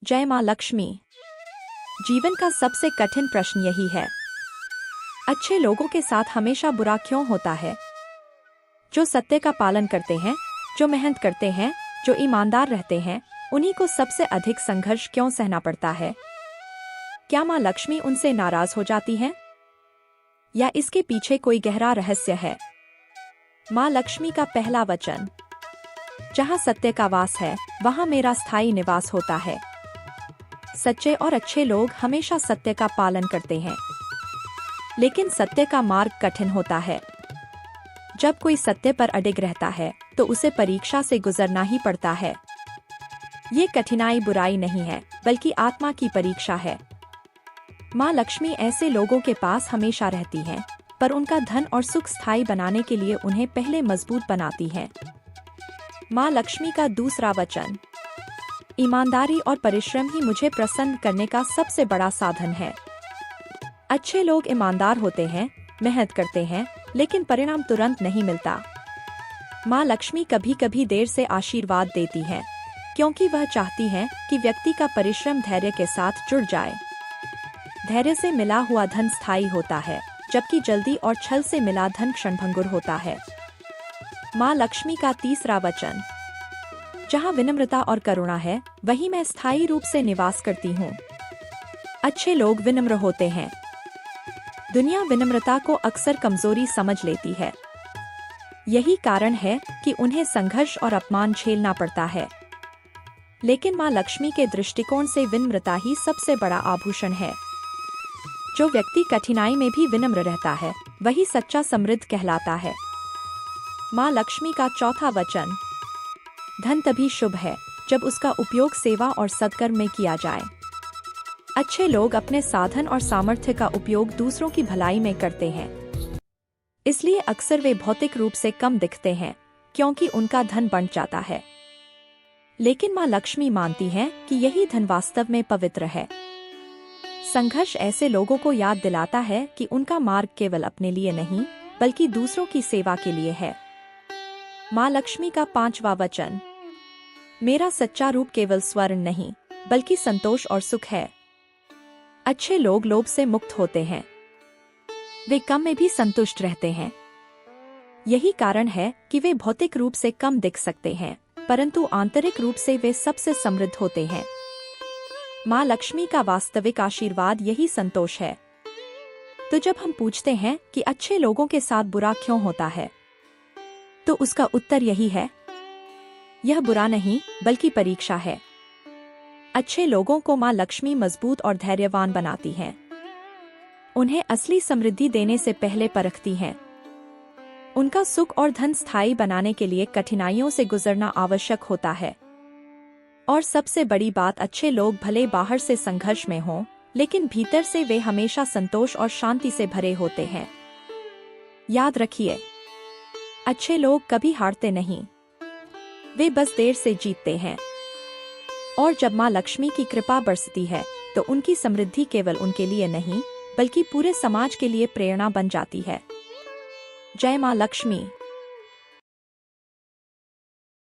जय माँ लक्ष्मी। जीवन का सबसे कठिन प्रश्न यही है, अच्छे लोगों के साथ हमेशा बुरा क्यों होता है? जो सत्य का पालन करते हैं, जो मेहनत करते हैं, जो ईमानदार रहते हैं, उन्हीं को सबसे अधिक संघर्ष क्यों सहना पड़ता है? क्या माँ लक्ष्मी उनसे नाराज हो जाती हैं? या इसके पीछे कोई गहरा रहस्य है? माँ लक्ष्मी का पहला वचन, जहाँ सत्य का वास है, वहाँ मेरा स्थायी निवास होता है। सच्चे और अच्छे लोग हमेशा सत्य का पालन करते हैं, लेकिन सत्य का मार्ग कठिन होता है। जब कोई सत्य पर अडिग रहता है, तो उसे परीक्षा से गुजरना ही पड़ता है। ये कठिनाई बुराई नहीं है, बल्कि आत्मा की परीक्षा है। माँ लक्ष्मी ऐसे लोगों के पास हमेशा रहती हैं, पर उनका धन और सुख स्थायी बनाने के लिए उन्हें पहले मजबूत बनाती हैं। माँ लक्ष्मी का दूसरा वचन, ईमानदारी और परिश्रम ही मुझे प्रसन्न करने का सबसे बड़ा साधन है। अच्छे लोग ईमानदार होते हैं, मेहनत करते हैं, लेकिन परिणाम तुरंत नहीं मिलता। माँ लक्ष्मी कभी कभी देर से आशीर्वाद देती हैं, क्योंकि वह चाहती हैं कि व्यक्ति का परिश्रम धैर्य के साथ जुड़ जाए। धैर्य से मिला हुआ धन स्थायी होता है, जबकि जल्दी और छल से मिला धन क्षणभंगुर होता है। माँ लक्ष्मी का तीसरा वचन, जहाँ विनम्रता और करुणा है, वहीं मैं स्थायी रूप से निवास करती हूँ। अच्छे लोग विनम्र होते हैं। दुनिया विनम्रता को अक्सर कमजोरी समझ लेती है। यही कारण है कि उन्हें संघर्ष और अपमान झेलना पड़ता है। लेकिन माँ लक्ष्मी के दृष्टिकोण से विनम्रता ही सबसे बड़ा आभूषण है। जो व्यक्ति कठिनाई में भी विनम्र रहता है, वही सच्चा समृद्ध कहलाता है। माँ लक्ष्मी का चौथा वचन, धन तभी शुभ है जब उसका उपयोग सेवा और सत्कर्म में किया जाए। अच्छे लोग अपने साधन और सामर्थ्य का उपयोग दूसरों की भलाई में करते हैं। इसलिए अक्सर वे भौतिक रूप से कम दिखते हैं, क्योंकि उनका धन बढ़ जाता है। लेकिन माँ लक्ष्मी मानती हैं कि यही धन वास्तव में पवित्र है। संघर्ष ऐसे लोगों को याद दिलाता है कि उनका मार्ग केवल अपने लिए नहीं, बल्कि दूसरों की सेवा के लिए है। माँ लक्ष्मी का पांचवा वचन, मेरा सच्चा रूप केवल स्वर्ण नहीं, बल्कि संतोष और सुख है। अच्छे लोग लोभ से मुक्त होते हैं। वे कम में भी संतुष्ट रहते हैं। यही कारण है कि वे भौतिक रूप से कम दिख सकते हैं, परंतु आंतरिक रूप से वे सबसे समृद्ध होते हैं। माँ लक्ष्मी का वास्तविक आशीर्वाद यही संतोष है। तो जब हम पूछते हैं कि अच्छे लोगों के साथ बुरा क्यों होता है, तो उसका उत्तर यही है, यह बुरा नहीं, बल्कि परीक्षा है। अच्छे लोगों को माँ लक्ष्मी मजबूत और धैर्यवान बनाती हैं। उन्हें असली समृद्धि देने से पहले परखती हैं। उनका सुख और धन स्थायी बनाने के लिए कठिनाइयों से गुजरना आवश्यक होता है। और सबसे बड़ी बात, अच्छे लोग भले बाहर से संघर्ष में हों, लेकिन भीतर से वे हमेशा संतोष और शांति से भरे होते हैं। याद रखिए, अच्छे लोग कभी हारते नहीं, वे बस देर से जीतते हैं। और जब माँ लक्ष्मी की कृपा बरसती है, तो उनकी समृद्धि केवल उनके लिए नहीं, बल्कि पूरे समाज के लिए प्रेरणा बन जाती है। जय माँ लक्ष्मी।